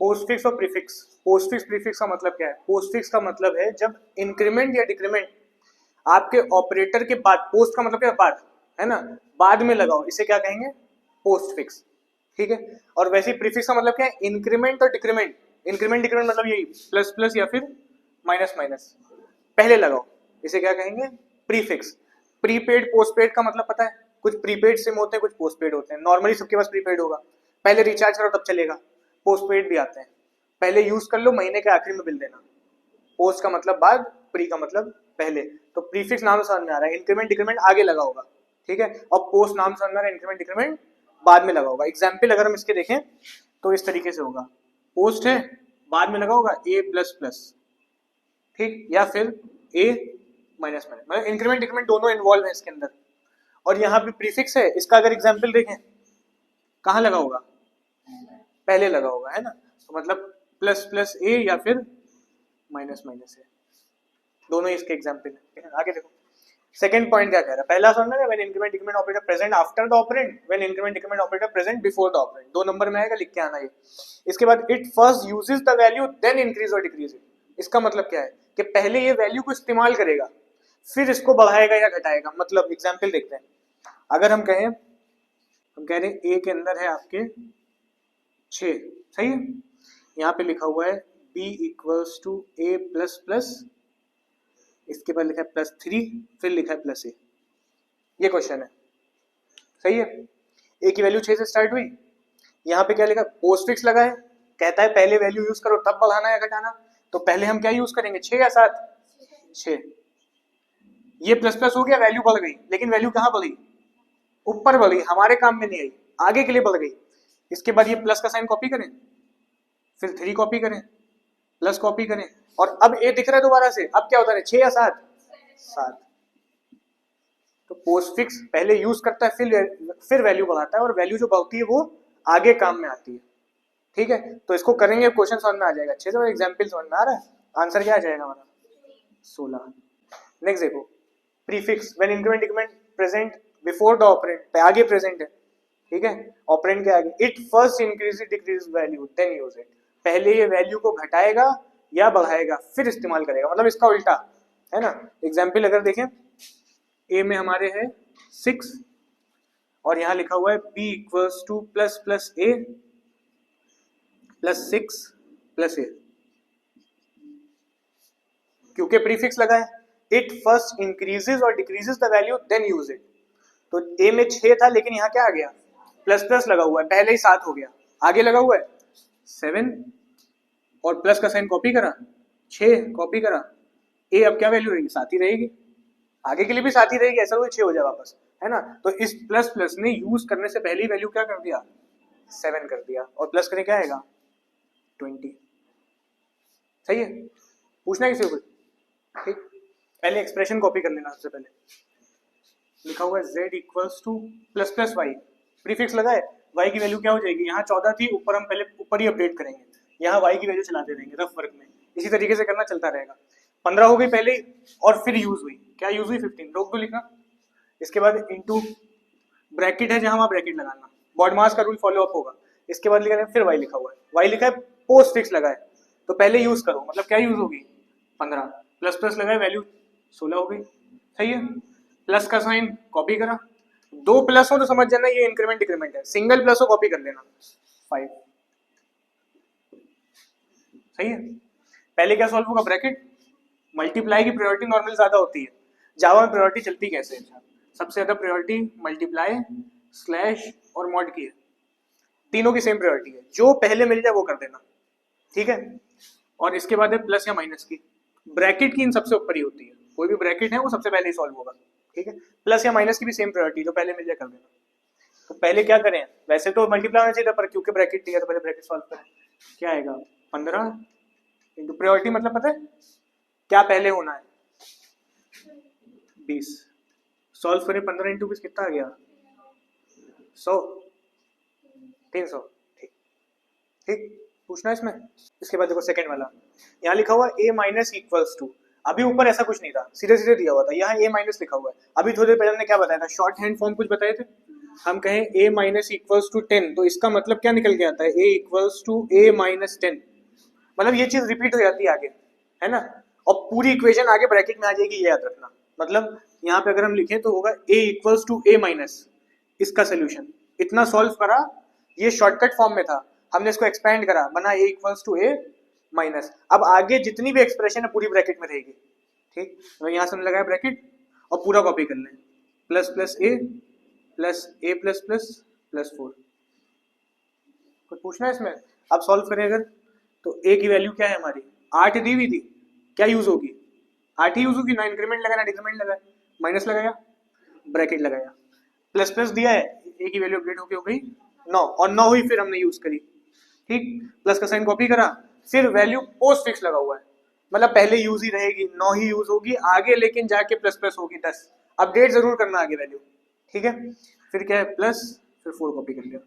Postfix और prefix. Postfix prefix का मतलब क्या है? पोस्टफिक्स का मतलब है जब इंक्रीमेंट या डिक्रीमेंट आपके ऑपरेटर के बाद, पोस्ट का मतलब क्या है? बाद, है ना, बाद में लगाओ, इसे क्या कहेंगे? पोस्टफिक्स। ठीक है। और वैसे ही प्रीफिक्स का मतलब क्या है? इंक्रीमेंट और डिक्रीमेंट। इंक्रीमेंट डिक्रीमेंट मतलब यही प्लस प्लस या फिर माइनस माइनस पहले लगाओ, इसे क्या कहेंगे? प्रीफिक्स। प्रीपेड पोस्टपेड का मतलब पता है? कुछ प्रीपेड सिम होते हैं, कुछ पोस्टपेड होते हैं। नॉर्मली सबके पास प्रीपेड होगा, पहले रिचार्ज करो तब चलेगा। पोस्टपेड भी आते हैं, पहले यूज कर लो, महीने के आखिर में बिल देना। पोस्ट का मतलब बाद, प्री का मतलब पहले। तो प्रीफिक्स नाम से समझ में आ रहा है, इंक्रीमेंट डिक्रीमेंट आगे लगा होगा। ठीक है। और पोस्ट नाम से समझ में आ रहा है, इंक्रीमेंट डिक्रीमेंट बाद में लगा होगा। एग्जाम्पल अगर हम इसके देखें तो इस तरीके से होगा, पोस्ट है, बाद में लगा होगा ए प्लस प्लस, ठीक, या फिर ए माइनस माइनस, मतलब इंक्रीमेंट डिक्रीमेंट दोनों इन्वॉल्व है इसके अंदर। और यहाँ पे प्रीफिक्स है, इसका अगर एग्जाम्पल देखें कहाँ लगा होगा? पहले लगा होगा, है ना। तो मतलब प्लस प्लस ए या फिर माइनस माइनस है, दोनों इसके एग्जाम्पल है। आगे देखो सेकंड पॉइंट क्या कह रहा है? पहला समझना है, when increment decrement operator present after the operand, when increment decrement operator present before the operand. 2 number में आएगा, लिख के आना ये। इसके बाद it first uses the value then increase और डिक्रीज इट। इसका मतलब क्या है? कि पहले ये वैल्यू को इस्तेमाल करेगा, फिर इसको बढ़ाएगा या घटाएगा। मतलब एग्जाम्पल देखते हैं। अगर हम कहें, हम कह रहे हैं ए के अंदर है आपके 6, सही है। यहाँ पे लिखा हुआ है b equals to A plus plus, इसके बाद लिखा है +3, फिर लिखा है +a। ये क्वेश्चन है, सही है। ए की वैल्यू 6 से स्टार्ट हुई, यहाँ पे क्या लिखा? पोस्टफिक्स लगा है, कहता है पहले वैल्यू यूज करो तब बढ़ाना या घटाना। तो पहले हम क्या यूज करेंगे? 6 या 7? 6। ये प्लस प्लस हो गया, वैल्यू बढ़ गई, लेकिन वैल्यू कहाँ बढ़ी? ऊपर बढ़ी, हमारे काम में नहीं आई, आगे के लिए बढ़ गई। इसके बाद ये प्लस का साइन कॉपी करें, फिर 3 कॉपी करें, प्लस कॉपी करें, और अब ए दिख रहा है दोबारा से। अब क्या होता है? 6 या 7? 7। तो पोस्टफिक्स पहले यूज करता है, फिर वैल्यू बढ़ाता है, और वैल्यू जो बढ़ती है वो आगे काम में आती है। ठीक है। तो इसको करेंगे, क्वेश्चन समझ में आ जाएगा अच्छे से, और एग्जाम्पल समझ में आ रहा है। आंसर क्या आ जाएगा हमारा? 16। नेक्स्ट देखो, prefix when increment decrement present before the operand, आगे प्रेजेंट है, ठीक है, ऑपरेंड के आगे। It first increase decrease value then use it. पहले ये वैल्यू को घटाएगा या बढ़ाएगा, फिर इस्तेमाल करेगा, मतलब इसका उल्टा, है ना। एग्जाम्पल अगर देखें, ए में हमारे है 6, और यहां लिखा हुआ है b equals to plus plus a plus 6 plus a, क्योंकि प्रीफिक्स लगा है। इट फर्स्ट इंक्रीजेस और decreases the value then use it. तो ए में 6 था, लेकिन यहाँ क्या आ गया? प्लस प्लस लगा हुआ है, पहले ही 7 हो गया, आगे लगा हुआ है 7, और प्लस का साइन कॉपी करा, 6 कॉपी करा, ए अब क्या वैल्यू रहेगी? 7 ही रहेगी, आगे के लिए भी 7 ही रहेगी, ऐसा कोई 6 हो जाए वापस, है ना। तो इस प्लस प्लस ने यूज करने से पहले वैल्यू क्या कर दिया? 7 कर दिया, और प्लस करें क्या आएगा? 20। सही है। पूछना है किसी को? ठीक, पहले एक्सप्रेशन कॉपी कर लेना। सबसे पहले लिखा हुआ है z equals to plus plus Y, prefix लगा है, y की वैल्यू क्या हो जाएगी? यहाँ 14 थी, ऊपर हम पहले ऊपर ही अपडेट करेंगे, यहाँ y की वैल्यू चलाते रहेंगे रफ वर्क में, इसी तरीके से करना चलता रहेगा। 15 हो गई पहले ही, और फिर यूज हुई, क्या यूज हुई? 15, रोक दो लिखना। इसके बाद इंटू ब्रैकेट है, जहां वहां ब्रैकेट लगाना, बॉडमास का रूल फॉलो अप होगा। इसके बाद लिखा है, फिर y लिखा हुआ है, y लिखा है, पोस्ट फिक्स लगा है, तो पहले यूज करो, मतलब क्या यूज होगी? 15, प्लस प्लस लगा है, वैल्यू 16 हो गई, सही है। प्लस का साइन कॉपी करा, 2 प्लस हो तो समझ जाना ये इंक्रीमेंट डिक्रीमेंट है, सिंगल प्लस हो कॉपी कर लेना, 5, सही है। पहले क्या सॉल्व होगा? ब्रैकेट, मल्टीप्लाई की प्रायोरिटी नॉर्मल ज्यादा होती है, जावा में प्रायोरिटी चलती कैसे? सबसे ज्यादा प्रायोरिटी मल्टीप्लाई, स्लैश और मॉड की है, तीनों की सेम प्रायोरिटी है, जो पहले मिल जाए वो कर देना, ठीक है। और इसके बाद है प्लस या माइनस की, ब्रैकेट की इन सबसे ऊपर ही होती है, कोई भी ब्रैकेट है वो सबसे पहले ही सॉल्व होगा, ठीक है। प्लस या माइनस की भी सेम प्रायोरिटी, जो पहले मिल जाए कर देना। तो पहले क्या करें? वैसे तो मल्टीप्लाई होना चाहिए था, पर क्योंकि ब्रैकेट दिया तो पहले ब्रैकेट सॉल्व करें। क्या आएगा? 15 इंटू प्रायोरिटी, मतलब पता है क्या पहले होना है? 20। सॉल्व करें, 15 इंटू 20 कितना आ गया? 100, 300, ठीक ठीक। पूछना है इसमें। इसके बाद देखो सेकंड वाला, यहाँ लिखा हुआ a माइनस इक्वल्स टू, अभी ऊपर ऐसा कुछ नहीं था, सीधे सीधे दिया हुआ था, यहाँ a माइनस लिखा हुआ है। अभी थोड़ी देर पहले ने क्या बताया था? शॉर्ट हैंड फॉर्म कुछ बताए थे, हम कहें a माइनस इक्वल्स टू 10, तो इसका मतलब क्या निकल के आता है, a equals to a minus 10। मतलब ये चीज रिपीट हो जाती है आगे, है ना, और पूरी इक्वेशन आगे ब्रैकेट में आ जाएगी, ये याद रखना। मतलब यहाँ पे अगर हम लिखें तो होगा a equals to a minus, इसका सोल्यूशन इतना सॉल्व करा, ये शॉर्टकट फॉर्म में था, हमने इसको एक्सपेंड करा, बना a equals to a minus. अब आगे जितनी भी एक्सप्रेशन है पूरी ब्रैकेट में रहेगी, ठीक। तो यहाँ से हमने लगाया ब्रैकेट और पूरा कॉपी कर लें, plus plus a plus a plus plus plus 4। कुछ पूछना है इसमें? अब सॉल्व करें अगर, तो a की वैल्यू क्या है हमारी, 8 दी हुई थी, क्या यूज होगी, 8 ही यूज होगी ना, इंक्रीमेंट लगाया ना डिक्रीमेंट लगाया, माइनस लगाया, ब्रैकेट लगाया, प्लस प्लस दिया है, a की वैल्यू अपडेट होके हो गई 9, और 9 हुई फिर हमने यूज करी, ठीक। प्लस का साइन कॉपी करा, फिर वैल्यू पोस्ट फिक्स लगा हुआ है, मतलब पहले यूज ही रहेगी, 9 ही यूज होगी आगे, लेकिन जाके प्लस प्लस होगी 10, अपडेट जरूर करना आगे वैल्यू, ठीक है। फिर क्या है प्लस, फिर 4 कॉपी कर लिया,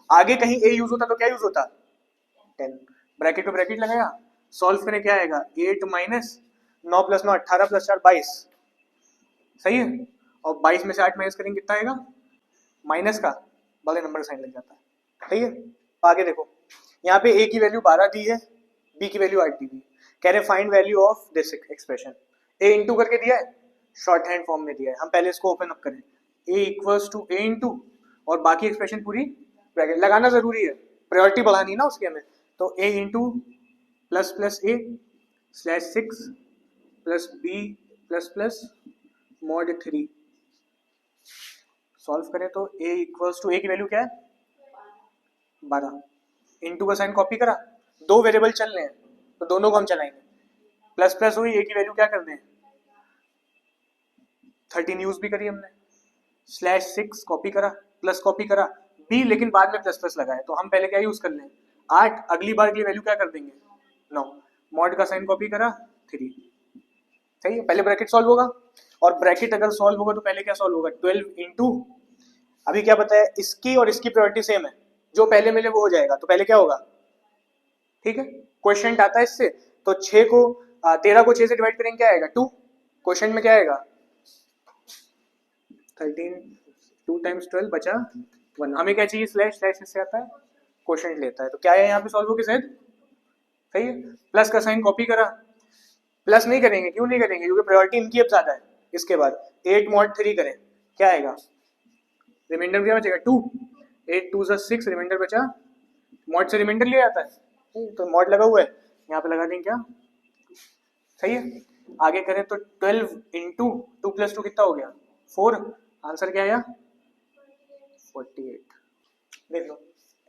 आगे कहीं a यूज होता तो क्या यूज होता 10, ब्रैकेट पे ब्रैकेट लगाया, सॉल्व करें क्या आएगा 8 माइनस 9 प्लस 9 18 प्लस 4 22, सही है। और 22 में से 8 माइनस करेंगे कितना आएगा, माइनस का बड़े नंबर का साइन लग जाता है, सही है। तो आगे देखो, यहाँ पे a की वैल्यू 12 दी है, b की वैल्यू 8 दी है, कह रहे find value of this expression, a into करके दिया है, शॉर्ट हैंड फॉर्म में दिया है, हम पहले इसको ओपन अप करें, a equals to a into, और बाकी एक्सप्रेशन पूरी ब्रैकेट लगाना जरूरी है, प्रायोरिटी बढ़ानी ना उसकी हमें, तो a into plus plus a slash 6 plus b plus plus mod 3। Solve करें तो a इक्वल्स टू a की वैल्यू क्या है 12, इंटू का साइन कॉपी करा, दो वेरिएबल चल रहे हैं तो दोनों को हम चलाएंगे, प्लस प्लस हुई, a की वैल्यू क्या कर दें 13 यूज भी करी हमने, स्लैश 6 कॉपी करा, प्लस कॉपी करा, b लेकिन बाद में प्लस प्लस लगाए, तो हम पहले क्या यूज कर लें 8, अगली बार के लिए वैल्यू क्या कर देंगे 9, मॉड का साइन कॉपी करा 3, सही है। पहले ब्रैकेट सॉल्व होगा, और ब्रैकेट अगर सॉल्व होगा तो पहले क्या सॉल्व होगा 12 इंटू, अभी क्या पता है इसकी और इसकी प्रायोरिटी सेम है, जो पहले मिले वो हो जाएगा, तो पहले क्या होगा, ठीक है, क्वेश्चन आता है इससे, तो 6 को 13 को 6 से डिवाइड करेंगे क्या आएगा 2, क्वेश्चन में क्या आएगा 13, 2 टाइम्स 12 बचा 1, हमें क्या चाहिए स्लैश, स्लैश इससे आता है क्वेश्चन लेता है, तो क्या है यहाँ पे सॉल्व होगी शायद, सही है। प्लस का साइन कॉपी करा, प्लस नहीं करेंगे, क्यों नहीं करेंगे, क्योंकि प्रायोरिटी इनकी अब ज्यादा है, इसके बाद 8 मॉड 3 करें, क्या आएगा रिमाइंडर क्या बचेगा 2, 8 2 6, रिमाइंडर बचा, मॉड से रिमाइंडर लिया जाता है, तो मॉड लगा हुआ है, यहाँ पे लगा देंगे क्या, सही है। आगे करें तो 12 इंटू 2 प्लस 2 कितना हो गया 4, आंसर क्या आया 48। देख लो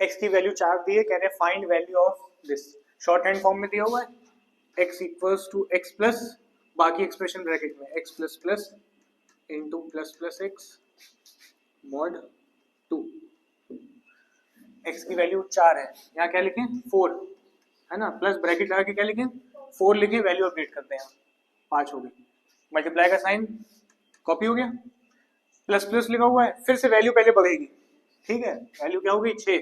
x की वैल्यू 4 दी है, कह रहे हैं find value of this, short hand form में दिया हुआ है x equals to x plus, बाकी एक्सप्रेशन ब्रैकेट में x plus plus into plus plus x mod 2, x की वैल्यू 4 है, यहाँ क्या लिखें 4, है ना, प्लस ब्रैकेट लगा के क्या लिखें 4 लिखें, वैल्यू अपडेट करते हैं, 5 हो गई, मल्टीप्लाई का साइन कॉपी हो गया, प्लस प्लस लिखा हुआ है, फिर से वैल्यू पहले बढ़ेगी, ठीक है, वैल्यू क्या हो गई 6,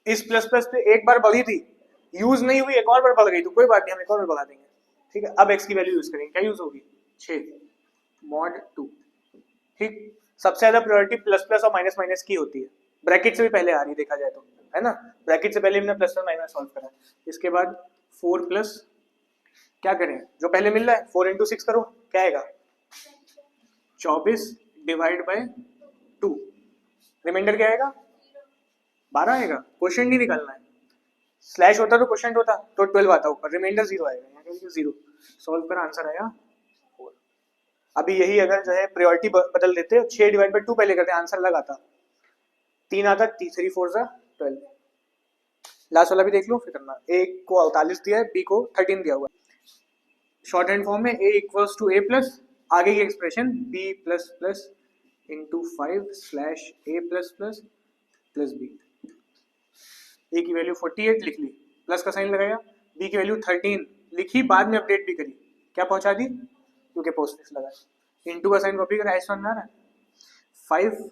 इस प्लस प्लस पे एक बार बढ़ी थी, यूज नहीं हुई, एक और बार बढ़ गई, तो कोई बात नहीं, हम एक और बार बढ़ा देंगे, ठीक है। अब x की वैल्यू यूज करेंगे, क्या यूज होगी 6 मॉड 2, ठीक। सबसे ज्यादा प्रायोरिटी प्लस प्लस और माइनस माइनस की होती है, ब्रैकेट से भी पहले आ रही देखा जाए तो, है ना, ब्रैकेट से पहले हमने प्लस और माइनस सॉल्व करा, इसके बाद 4 प्लस क्या करें जो पहले मिल रहा है 4 इंटू 6 करो, क्या आएगा 24 डिवाइड बाय 2, रिमाइंडर क्या आएगा 12 आएगा, क्वेश्चन नहीं निकालना है, स्लैश होता तो क्वेश्चन होता तो 12 आता ऊपर, रिमाइंडर 0 आएगा, यहाँ क्या 0, सॉल्व कर आंसर आया 4। अभी यही अगर जो है प्रायोरिटी बदल देते, 6 डिवाइड बाय 2 पहले करते आंसर लग आता, 3 आता, 3 4 12, लास्ट वाला भी देख लो फिर करना, a को 48 दिया है, b को 13 दिया हुआ है, शॉर्ट हैंड फॉर्म में a equals to a plus, आगे की expression b plus plus into 5 slash a plus plus plus b, a की वैल्यू 48 लिख ली, प्लस का साइन लगाया, b की वैल्यू 13 लिखी, बाद में अपडेट भी करी, क्या पहुंचा दी क्योंकि पोस्ट फिक्स लगाया, इंटू का साइन कॉपी करा, ऐसा समझ में आ रहा है, 5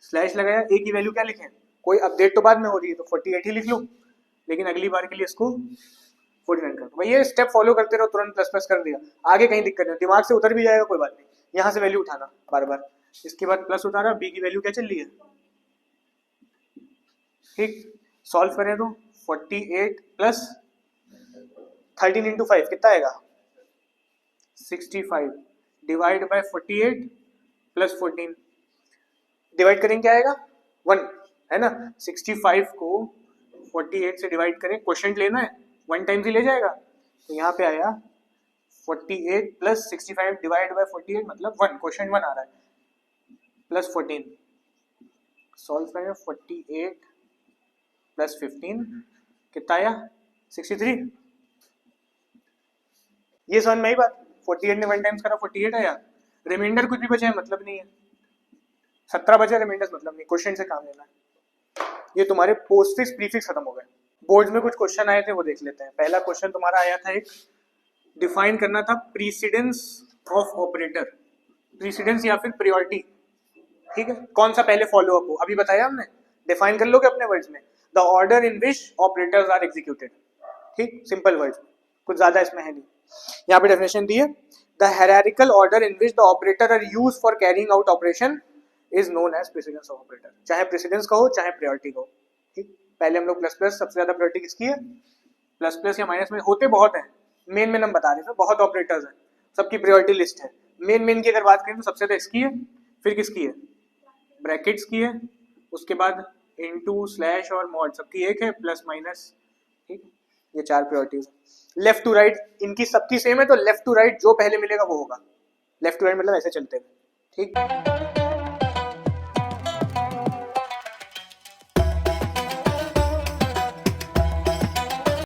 स्लैश लगाया, a की वैल्यू क्या लिखें, कोई अपडेट तो बाद में हो रही है तो 48 ही लिख लो, लेकिन अगली बार के लिए इसको 49 कर दो, ये स्टेप फॉलो करते रहो, तुरंत प्लस प्लस कर दिया, आगे कहीं दिक्कत नहीं, दिमाग से उतर भी जाएगा कोई बात नहीं, यहाँ से वैल्यू उठाना बार बार, इसके बाद प्लस उतारा, b की वैल्यू क्या चल रही है ठीक, सॉल्व करें तो 48 प्लस 13 इंटू 5 कितना आएगा 65 डिवाइड बाय 48 प्लस 14 डिवाइड करेंगे क्या आएगा 1 है ना। 65 को 48 से डिवाइड करें, क्वोशिएंट लेना है 1 टाइम्स ही ले जाएगा, तो यहाँ पे आया 48 प्लस 65 डिवाइड बाय 48 मतलब 1, क्वोशिएंट 1 आ रहा है, प्लस 14 सॉल्व करें 48 प्लस 15 कितना आया 63। ये समझ में आई बात, 48 ने 1 टाइम्स करा 48 आया, रिमाइंडर कुछ भी बचे है मतलब नहीं है, 17 बचे रिमाइंडर मतलब नहीं, क्वेश्चन से काम लेना है। ये तुम्हारे पोस्टफिक्स प्रीफिक्स खत्म हो गए। बोर्ड में कुछ क्वेश्चन आए थे वो देख लेते हैं। पहला क्वेश्चन तुम्हारा आया था, एक डिफाइन करना था प्रीसिडेंस ऑफ ऑपरेटर, प्रीसिडेंस या फिर प्रायोरिटी, ठीक है, कौन सा पहले फॉलो अप हो, अभी बताया हमने, डिफाइन कर लोगे अपने वर्ड्स में, the order in which operators are executed, ठीक, सिंपल वर्ड्स, कुछ ज्यादा इसमें है नहीं। यहाँ पे डेफिनेशन दी है, the hierarchical order in which the operator are used for carrying out operation is known as precedence of operator, चाहे प्रेसिडेंस का हो चाहे प्रायोरिटी का हो, ठीक। पहले हम लोग प्लस प्लस, सबसे ज्यादा प्रायोरिटी किसकी है, प्लस प्लस या माइनस में होते बहुत हैं, मेन में हम बता रहे थे, बहुत ऑपरेटर्स हैं, सबकी प्रायोरिटी लिस्ट है, मेन की अगर बात करें तो सबसे ज्यादा इसकी है, फिर किसकी है, ब्रैकेट्स की है, उसके बाद इनटू स्लैश और मॉड सबकी एक है, प्लस माइनस, ठीक, ये 4 प्रायोरिटीज है। लेफ्ट टू राइट इनकी सबकी सेम है, तो लेफ्ट टू राइट जो पहले मिलेगा वो होगा, लेफ्ट टू राइट मतलब ऐसे चलते हैं, ठीक।